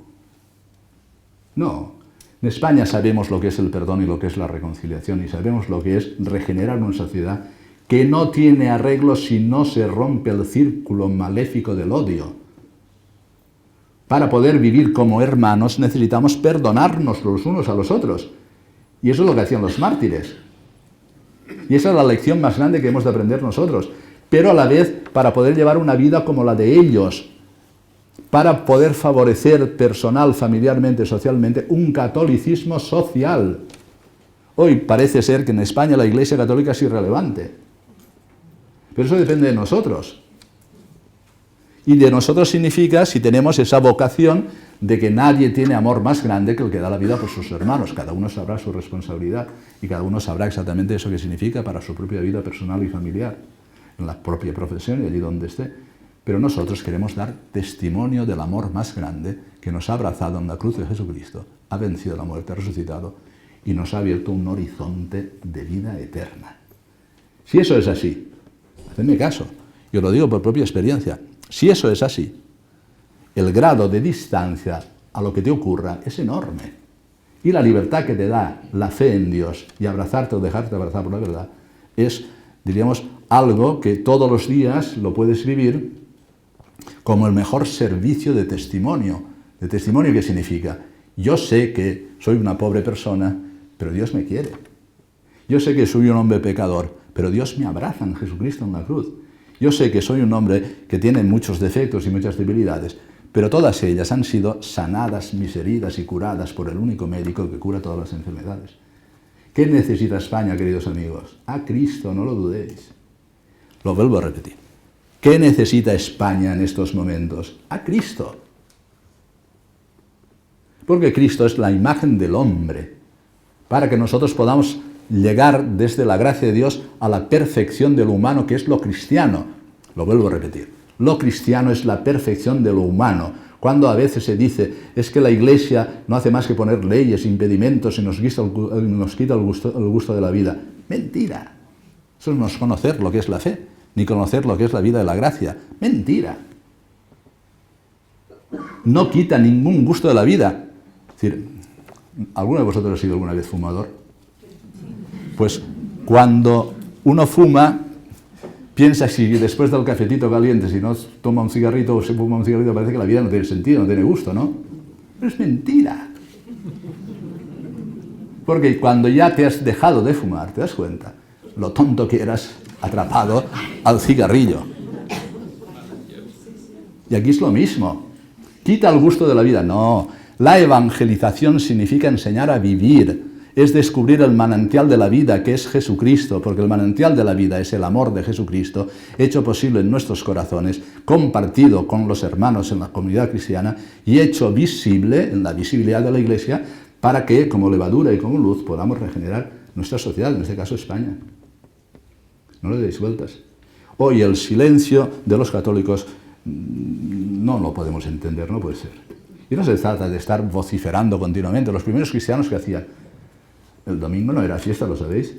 No. En España sabemos lo que es el perdón y lo que es la reconciliación, y sabemos lo que es regenerar una sociedad que no tiene arreglo si no se rompe el círculo maléfico del odio. Para poder vivir como hermanos necesitamos perdonarnos los unos a los otros. Y eso es lo que hacían los mártires. Y esa es la lección más grande que hemos de aprender nosotros. Pero a la vez, para poder llevar una vida como la de ellos, para poder favorecer personal, familiarmente, socialmente, un catolicismo social. Hoy parece ser que en España la Iglesia Católica es irrelevante. Pero eso depende de nosotros. Y de nosotros significa si tenemos esa vocación de que nadie tiene amor más grande que el que da la vida por sus hermanos. Cada uno sabrá su responsabilidad y cada uno sabrá exactamente eso que significa para su propia vida personal y familiar, en la propia profesión y allí donde esté. Pero nosotros queremos dar testimonio del amor más grande que nos ha abrazado en la cruz de Jesucristo, ha vencido la muerte, ha resucitado y nos ha abierto un horizonte de vida eterna. Si eso es así, hacedme caso, yo lo digo por propia experiencia, si eso es así, el grado de distancia a lo que te ocurra es enorme. Y la libertad que te da la fe en Dios y abrazarte o dejarte abrazar por la verdad es, diríamos, algo que todos los días lo puedes vivir como el mejor servicio de testimonio. ¿De testimonio qué significa? Yo sé que soy una pobre persona, pero Dios me quiere. Yo sé que soy un hombre pecador, pero Dios me abraza en Jesucristo en la cruz. Yo sé que soy un hombre que tiene muchos defectos y muchas debilidades, pero todas ellas han sido sanadas, mis heridas y curadas por el único médico que cura todas las enfermedades. ¿Qué necesita España, queridos amigos? A Cristo, no lo dudéis. Lo vuelvo a repetir. ¿Qué necesita España en estos momentos? A Cristo. Porque Cristo es la imagen del hombre, para que nosotros podamos llegar desde la gracia de Dios a la perfección de lo humano, que es lo cristiano. Lo vuelvo a repetir. Lo cristiano es la perfección de lo humano. Cuando a veces se dice, es que la Iglesia no hace más que poner leyes, impedimentos y nos quita el gusto de la vida. Mentira. Eso no es conocer lo que es la fe, ni conocer lo que es la vida de la gracia. Mentira. No quita ningún gusto de la vida. Es decir, ¿alguno de vosotros ha sido alguna vez fumador? Pues cuando uno fuma, piensa si después del cafetito caliente, si no toma un cigarrito o se fuma un cigarrito, parece que la vida no tiene sentido, no tiene gusto, ¿no? Pero es mentira. Porque cuando ya te has dejado de fumar, te das cuenta lo tonto que eras atrapado al cigarrillo. Y aquí es lo mismo. Quita el gusto de la vida. No. La evangelización significa enseñar a vivir. Es descubrir el manantial de la vida, que es Jesucristo, porque el manantial de la vida es el amor de Jesucristo, hecho posible en nuestros corazones, compartido con los hermanos en la comunidad cristiana y hecho visible en la visibilidad de la Iglesia para que, como levadura y como luz, podamos regenerar nuestra sociedad, en este caso España. No le deis vueltas. Hoy el silencio de los católicos no lo podemos entender, no puede ser. Y no se trata de estar vociferando continuamente. Los primeros cristianos que hacían, el domingo no era fiesta, lo sabéis.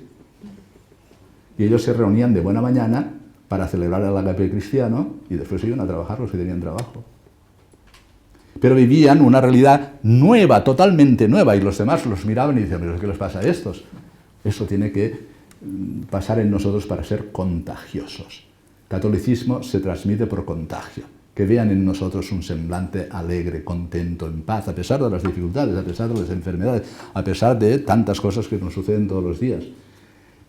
Y ellos se reunían de buena mañana para celebrar el agape cristiano y después iban a trabajar los que tenían trabajo. Pero vivían una realidad nueva, totalmente nueva, y los demás los miraban y decían, ¿pero qué les pasa a estos? Eso tiene que pasar en nosotros para ser contagiosos. Catolicismo se transmite por contagio. Que vean en nosotros un semblante alegre, contento, en paz, a pesar de las dificultades, a pesar de las enfermedades, a pesar de tantas cosas que nos suceden todos los días.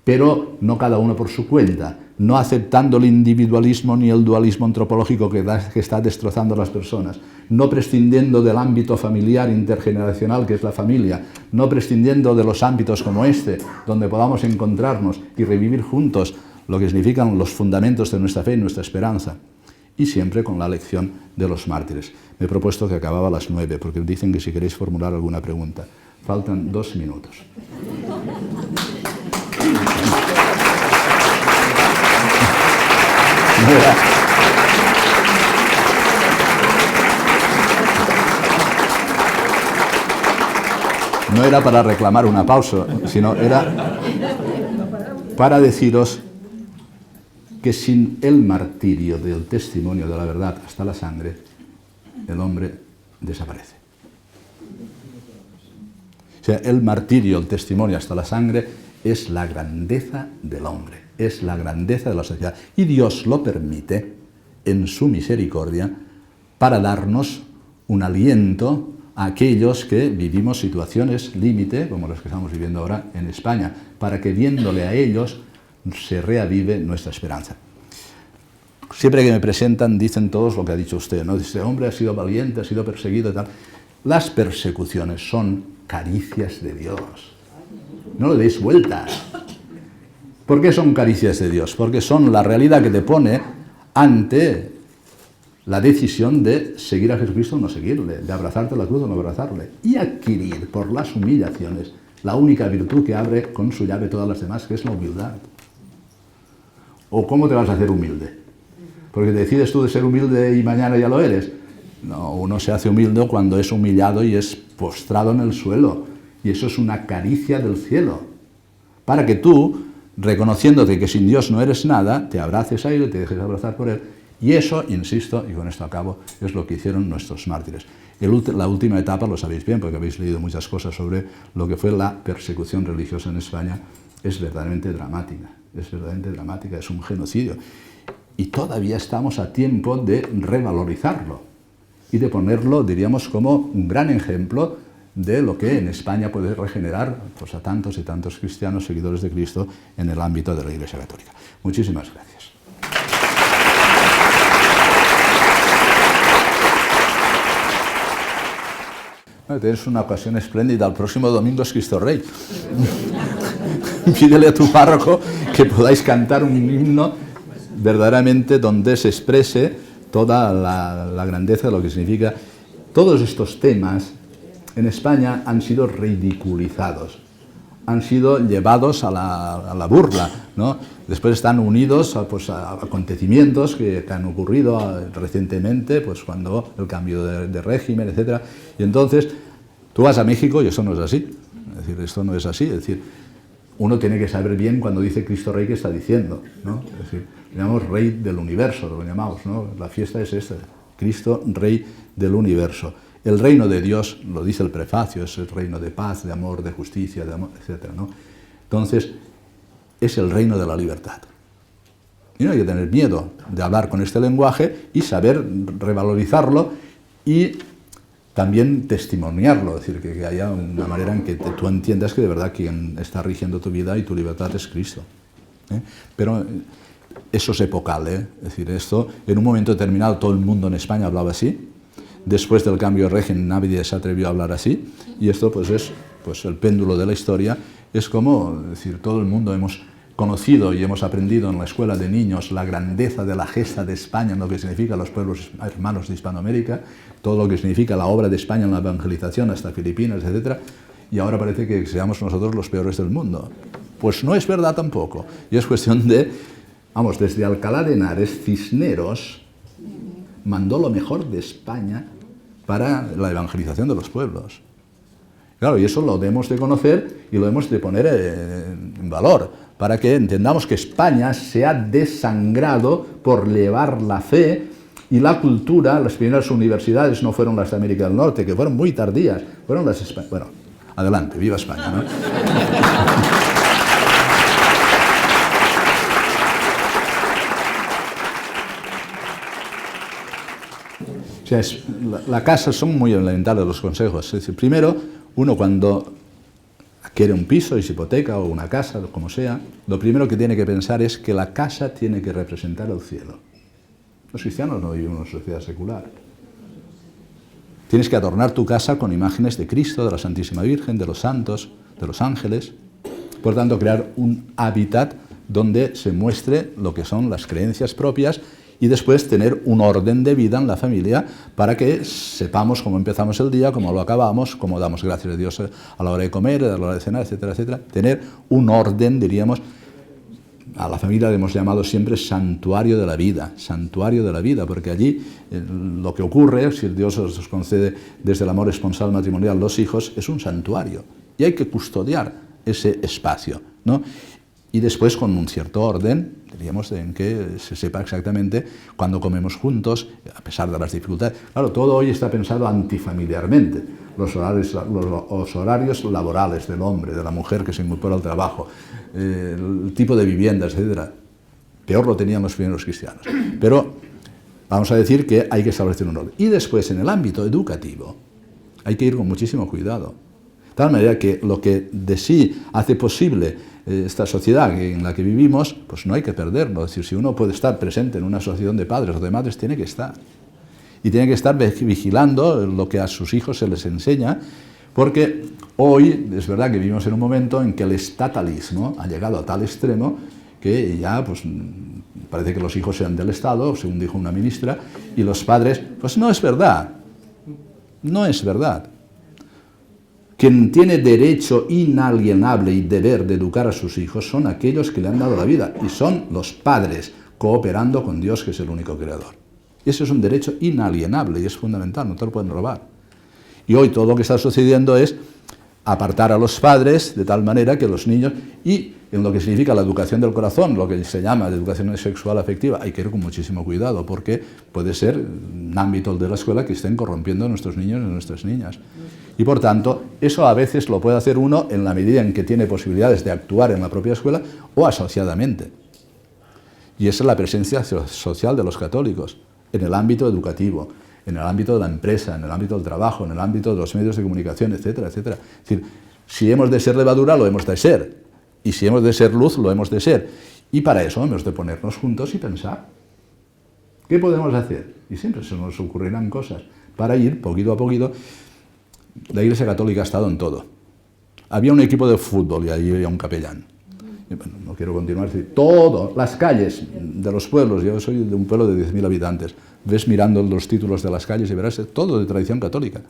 Pero no cada uno por su cuenta, no aceptando el individualismo ni el dualismo antropológico que está destrozando a las personas, no prescindiendo del ámbito familiar intergeneracional que es la familia, no prescindiendo de los ámbitos como este, donde podamos encontrarnos y revivir juntos lo que significan los fundamentos de nuestra fe y nuestra esperanza. Y siempre con la lección de los mártires. Me he propuesto que acababa a las 9, porque dicen que si queréis formular alguna pregunta. Faltan 2 minutos. No era para reclamar una pausa, sino era para deciros que sin el martirio del testimonio de la verdad hasta la sangre, el hombre desaparece. O sea, el martirio, el testimonio hasta la sangre es la grandeza del hombre, es la grandeza de la sociedad. Y Dios lo permite en su misericordia para darnos un aliento a aquellos que vivimos situaciones límite, como las que estamos viviendo ahora en España, para que viéndole a ellos se reavive nuestra esperanza. Siempre que me presentan dicen todos lo que ha dicho usted, ¿no? Dice, hombre, ha sido valiente, ha sido perseguido y tal. Las persecuciones son caricias de Dios. No le deis vueltas. ¿Por qué son caricias de Dios? Porque son la realidad que te pone ante la decisión de seguir a Jesucristo o no seguirle, de abrazarte a la cruz o no abrazarle, y adquirir por las humillaciones la única virtud que abre con su llave todas las demás, que es la humildad. ¿O cómo te vas a hacer humilde? Porque decides tú de ser humilde y mañana ya lo eres. No, uno se hace humilde cuando es humillado y es postrado en el suelo. Y eso es una caricia del cielo. Para que tú, reconociéndote que sin Dios no eres nada, te abraces a Él y te dejes abrazar por Él. Y eso, insisto, y con esto acabo, es lo que hicieron nuestros mártires. La última etapa, lo sabéis bien, porque habéis leído muchas cosas sobre lo que fue la persecución religiosa en España, es verdaderamente dramática. Es verdaderamente dramática, es un genocidio. Y todavía estamos a tiempo de revalorizarlo y de ponerlo, diríamos, como un gran ejemplo de lo que en España puede regenerar pues, a tantos y tantos cristianos seguidores de Cristo en el ámbito de la Iglesia Católica. Muchísimas gracias. Tienes una ocasión espléndida. El próximo domingo es Cristo Rey. Pídele a tu párroco que podáis cantar un himno verdaderamente donde se exprese toda la grandeza de lo que significa. Todos estos temas en España han sido ridiculizados. han sido llevados a la burla, ¿no? Después están unidos a acontecimientos que han ocurrido recientemente, pues cuando el cambio de régimen, etc. Y entonces tú vas a México y eso no es así. Es decir, esto no es así. Es decir, uno tiene que saber bien cuando dice Cristo Rey qué está diciendo, ¿no? Es decir, lo llamamos Rey del Universo, lo llamamos, ¿no? La fiesta es esta, Cristo Rey del Universo. El reino de Dios, lo dice el prefacio, es el reino de paz, de amor, de justicia, de amor, etc., ¿no? Entonces, es el reino de la libertad. Y no hay que tener miedo de hablar con este lenguaje y saber revalorizarlo y también testimoniarlo, es decir, que haya una manera en que tú entiendas que de verdad quien está rigiendo tu vida y tu libertad es Cristo. Pero eso es epocal, es decir, esto en un momento determinado todo el mundo en España hablaba así. Después del cambio de régimen nadie se atrevió a hablar así, y esto pues es el péndulo de la historia. Es como, es decir, todo el mundo hemos conocido y hemos aprendido en la escuela de niños la grandeza de la gesta de España en lo que significa los pueblos hermanos de Hispanoamérica, todo lo que significa la obra de España en la evangelización hasta Filipinas, etc. Y ahora parece que seamos nosotros los peores del mundo. Pues no es verdad tampoco, y es cuestión de, vamos, desde Alcalá de Henares, Cisneros mandó lo mejor de España para la evangelización de los pueblos. Claro, y eso lo debemos de conocer y lo debemos de poner en valor, para que entendamos que España se ha desangrado por llevar la fe y la cultura. Las primeras universidades no fueron las de América del Norte, que fueron muy tardías, fueron las españolas. Bueno, adelante, viva España, ¿no? O sea, la casa son muy elementales los consejos. Es decir, primero, uno cuando adquiere un piso, es hipoteca o una casa, como sea, lo primero que tiene que pensar es que la casa tiene que representar el cielo. Los cristianos no viven en una sociedad secular. Tienes que adornar tu casa con imágenes de Cristo, de la Santísima Virgen, de los santos, de los ángeles. Por tanto, crear un hábitat donde se muestre lo que son las creencias propias y después tener un orden de vida en la familia para que sepamos cómo empezamos el día, cómo lo acabamos, cómo damos gracias a Dios a la hora de comer, a la hora de cenar, etcétera, etcétera. Tener un orden, diríamos, a la familia le hemos llamado siempre santuario de la vida, porque allí lo que ocurre, si Dios os concede desde el amor esponsal matrimonial los hijos, es un santuario y hay que custodiar ese espacio, ¿no? Y después con un cierto orden, diríamos, en que se sepa exactamente cuándo comemos juntos, a pesar de las dificultades. Claro, todo hoy está pensado antifamiliarmente. Los horarios laborales del hombre, de la mujer que se incorpora al trabajo, el tipo de viviendas, etc. Peor lo tenían los primeros cristianos. Pero vamos a decir que hay que establecer un orden. Y después, en el ámbito educativo, hay que ir con muchísimo cuidado. De tal manera que lo que de sí hace posible esta sociedad en la que vivimos, pues no hay que perderlo. Es decir, si uno puede estar presente en una asociación de padres o de madres, tiene que estar. Y tiene que estar vigilando lo que a sus hijos se les enseña, porque hoy es verdad que vivimos en un momento en que el estatalismo ha llegado a tal extremo que ya pues, parece que los hijos sean del Estado, según dijo una ministra, y los padres, pues no es verdad. No es verdad. Quien tiene derecho inalienable y deber de educar a sus hijos son aquellos que le han dado la vida, y son los padres, cooperando con Dios, que es el único creador. Ese es un derecho inalienable y es fundamental, no te lo pueden robar. Y hoy todo lo que está sucediendo es apartar a los padres de tal manera que los niños, y en lo que significa la educación del corazón, lo que se llama educación sexual afectiva, hay que ir con muchísimo cuidado, porque puede ser un ámbito de la escuela que estén corrompiendo a nuestros niños y a nuestras niñas. Y por tanto, eso a veces lo puede hacer uno en la medida en que tiene posibilidades de actuar en la propia escuela o asociadamente. Y esa es la presencia social de los católicos en el ámbito educativo, en el ámbito de la empresa, en el ámbito del trabajo, en el ámbito de los medios de comunicación, etcétera, etcétera. Es decir, si hemos de ser levadura, lo hemos de ser. Y si hemos de ser luz, lo hemos de ser. Y para eso hemos de ponernos juntos y pensar. ¿Qué podemos hacer? Y siempre se nos ocurrirán cosas para ir poquito a poquito. La Iglesia Católica ha estado en todo. Había un equipo de fútbol y allí había un capellán. Y bueno, no quiero continuar. Todo, las calles de los pueblos, yo soy de un pueblo de 10.000 habitantes, ves mirando los títulos de las calles y verás todo de tradición católica.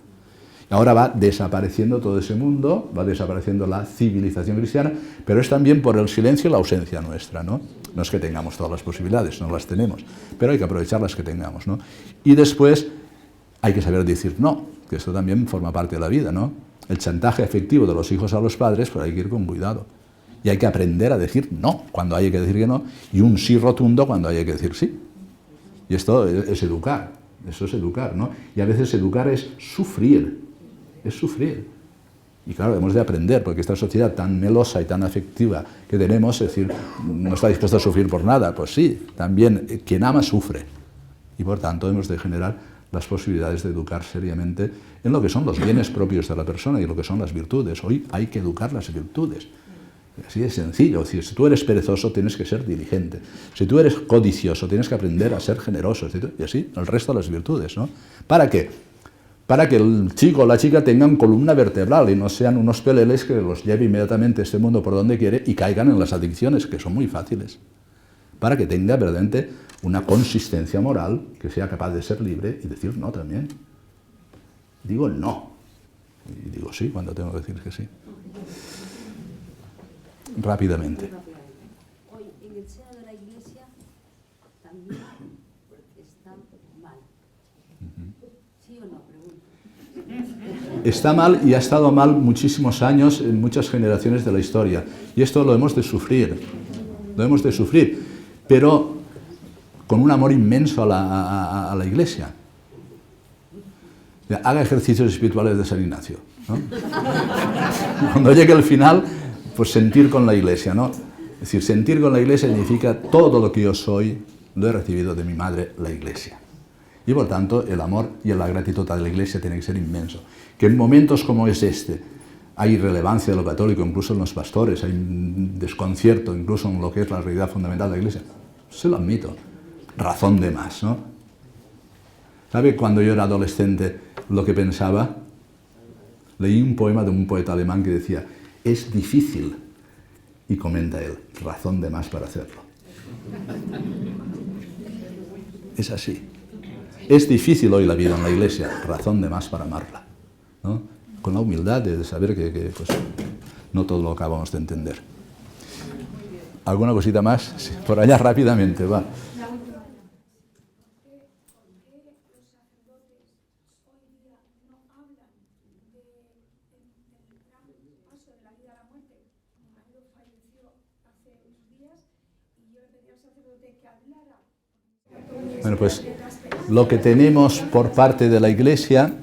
Ahora va desapareciendo todo ese mundo, va desapareciendo la civilización cristiana, pero es también por el silencio y la ausencia nuestra, ¿no? No es que tengamos todas las posibilidades, no las tenemos, pero hay que aprovechar las que tengamos, ¿no? Y después hay que saber decir no, que esto también forma parte de la vida, ¿no? El chantaje afectivo de los hijos a los padres, pues hay que ir con cuidado. Y hay que aprender a decir no cuando hay que decir que no, y un sí rotundo cuando hay que decir sí. Y esto es educar, eso es educar, ¿no? Y a veces educar es sufrir. Y claro, hemos de aprender, porque esta sociedad tan melosa y tan afectiva que tenemos, es decir, no está dispuesta a sufrir por nada. Pues sí, también quien ama sufre. Y por tanto hemos de generar las posibilidades de educar seriamente en lo que son los bienes propios de la persona y lo que son las virtudes. Hoy hay que educar las virtudes. Así de sencillo. Es decir, si tú eres perezoso, tienes que ser diligente. Si tú eres codicioso, tienes que aprender a ser generoso. Y así, el resto de las virtudes, ¿no? ¿Para qué? Para que el chico o la chica tengan columna vertebral y no sean unos peleles que los lleve inmediatamente este mundo por donde quiere y caigan en las adicciones, que son muy fáciles. Para que tenga verdaderamente una consistencia moral, que sea capaz de ser libre y decir no también. Digo no. Y digo sí cuando tengo que decir que sí. Rápidamente. Hoy en el seno de la Iglesia también está mal. ¿Sí o no? Pregunto. Está mal y ha estado mal muchísimos años en muchas generaciones de la historia. Y esto lo hemos de sufrir. Lo hemos de sufrir. Pero con un amor inmenso a la Iglesia. Haga ejercicios espirituales de San Ignacio, ¿no? Cuando llegue el final, pues sentir con la Iglesia, ¿no? Es decir, sentir con la Iglesia significa todo lo que yo soy, lo he recibido de mi madre, la Iglesia. Y por tanto, el amor y la gratitud a la Iglesia tiene que ser inmenso. Que en momentos como es este, hay irrelevancia de lo católico, incluso en los pastores, hay un desconcierto, incluso en lo que es la realidad fundamental de la Iglesia. Se lo admito. Razón de más, ¿no? ¿Sabe cuando yo era adolescente lo que pensaba? Leí un poema de un poeta alemán que decía: es difícil, y comenta él, razón de más para hacerlo. Es así. Es difícil hoy la vida en la Iglesia, razón de más para amarla, ¿no? Con la humildad de saber que pues, no todo lo acabamos de entender. ¿Alguna cosita más? Sí, por allá rápidamente, va. Bueno, pues lo que tenemos por parte de la Iglesia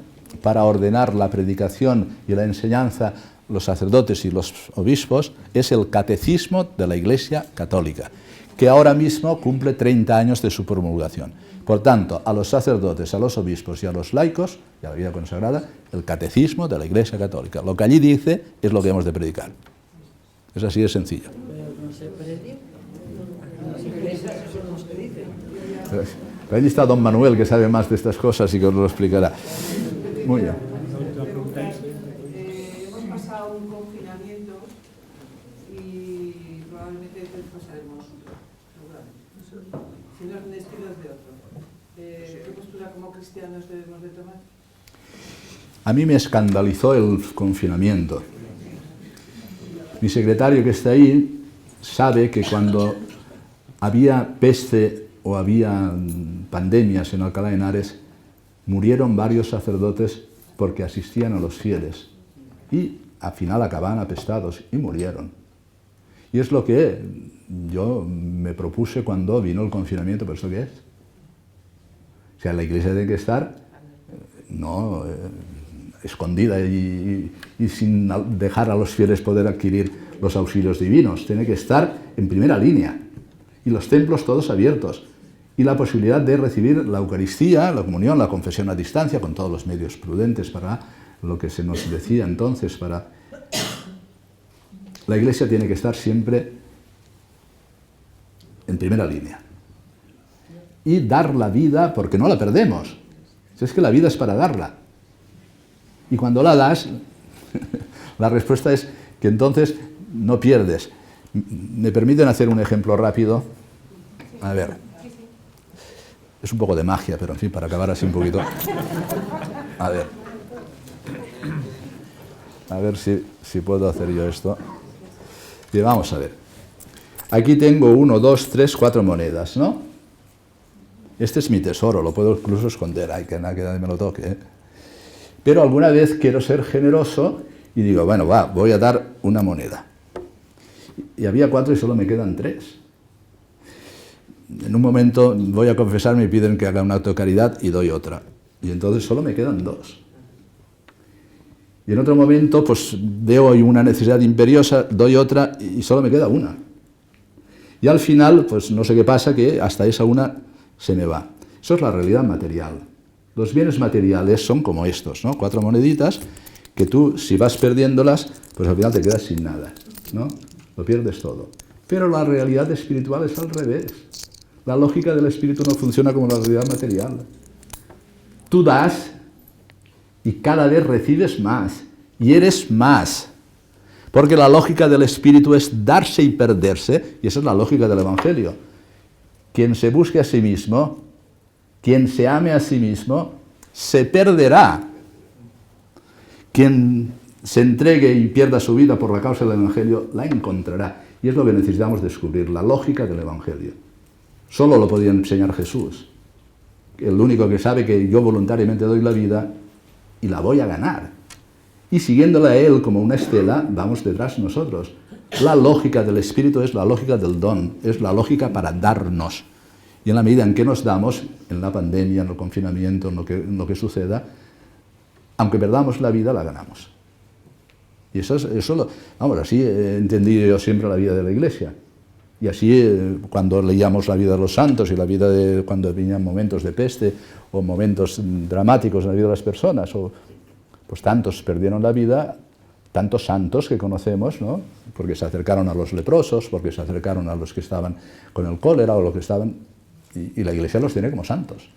para ordenar la predicación y la enseñanza, los sacerdotes y los obispos, es el Catecismo de la Iglesia Católica, que ahora mismo cumple 30 años de su promulgación. Por tanto, a los sacerdotes, a los obispos y a los laicos, y a la vida consagrada, el Catecismo de la Iglesia Católica. Lo que allí dice es lo que hemos de predicar. Es así de sencillo. Pero allí está don Manuel, que sabe más de estas cosas y que os lo explicará. Muy bien. Hemos pasado un confinamiento y probablemente después pasaremos otro, seguramente. Si no es de un estilo, es de otro. ¿Qué postura como cristianos debemos de tomar? A mí me escandalizó el confinamiento. Mi secretario, que está ahí, sabe que cuando había peste o había pandemias en Alcalá de Henares, murieron varios sacerdotes porque asistían a los fieles y al final acababan apestados y murieron. Y es lo que yo me propuse cuando vino el confinamiento. ¿Pero esto qué es? O sea, la Iglesia tiene que estar no escondida y sin dejar a los fieles poder adquirir los auxilios divinos. Tiene que estar en primera línea. Y los templos todos abiertos. Y la posibilidad de recibir la Eucaristía, la comunión, la confesión a distancia, con todos los medios prudentes para lo que se nos decía entonces. La Iglesia tiene que estar siempre en primera línea. Y dar la vida, porque no la perdemos. Es que la vida es para darla. Y cuando la das, la respuesta es que entonces no pierdes. ¿Me permiten hacer un ejemplo rápido? A ver. Es un poco de magia, pero en fin, para acabar así un poquito. A ver. A ver si puedo hacer yo esto. Y vamos a ver. Aquí tengo 1, 2, 3, 4 monedas, ¿no? Este es mi tesoro, lo puedo incluso esconder, hay que nadie me lo toque, ¿eh? Pero alguna vez quiero ser generoso y digo, bueno, va, voy a dar una moneda. Y había 4 y solo me quedan 3. En un momento voy a confesar, me piden que haga un acto de caridad y doy otra. Y entonces solo me quedan 2. Y en otro momento, pues veo una necesidad imperiosa, doy otra y solo me queda una. Y al final, pues no sé qué pasa, que hasta esa una se me va. Eso es la realidad material. Los bienes materiales son como estos, ¿no? 4 moneditas que tú, si vas perdiéndolas, pues al final te quedas sin nada, ¿no? Lo pierdes todo. Pero la realidad espiritual es al revés. La lógica del espíritu no funciona como la realidad material. Tú das y cada vez recibes más y eres más. Porque la lógica del espíritu es darse y perderse, y esa es la lógica del Evangelio. Quien se busque a sí mismo, quien se ame a sí mismo, se perderá. Quien se entregue y pierda su vida por la causa del Evangelio, la encontrará. Y es lo que necesitamos descubrir, la lógica del Evangelio. Solo lo podía enseñar Jesús. El único que sabe que yo voluntariamente doy la vida y la voy a ganar. Y siguiéndole a Él como una estela, vamos detrás nosotros. La lógica del Espíritu es la lógica del don, es la lógica para darnos. Y en la medida en que nos damos, en la pandemia, en el confinamiento, en lo que suceda, aunque perdamos la vida, la ganamos. Y vamos, así he entendido yo siempre la vida de la Iglesia. Y así, cuando leíamos la vida de los santos y la vida de cuando venían momentos de peste o momentos dramáticos en la vida de las personas, pues tantos perdieron la vida, tantos santos que conocemos, ¿no? Porque se acercaron a los leprosos, porque se acercaron a los que estaban con el cólera o los que estaban... Y la Iglesia los tiene como santos.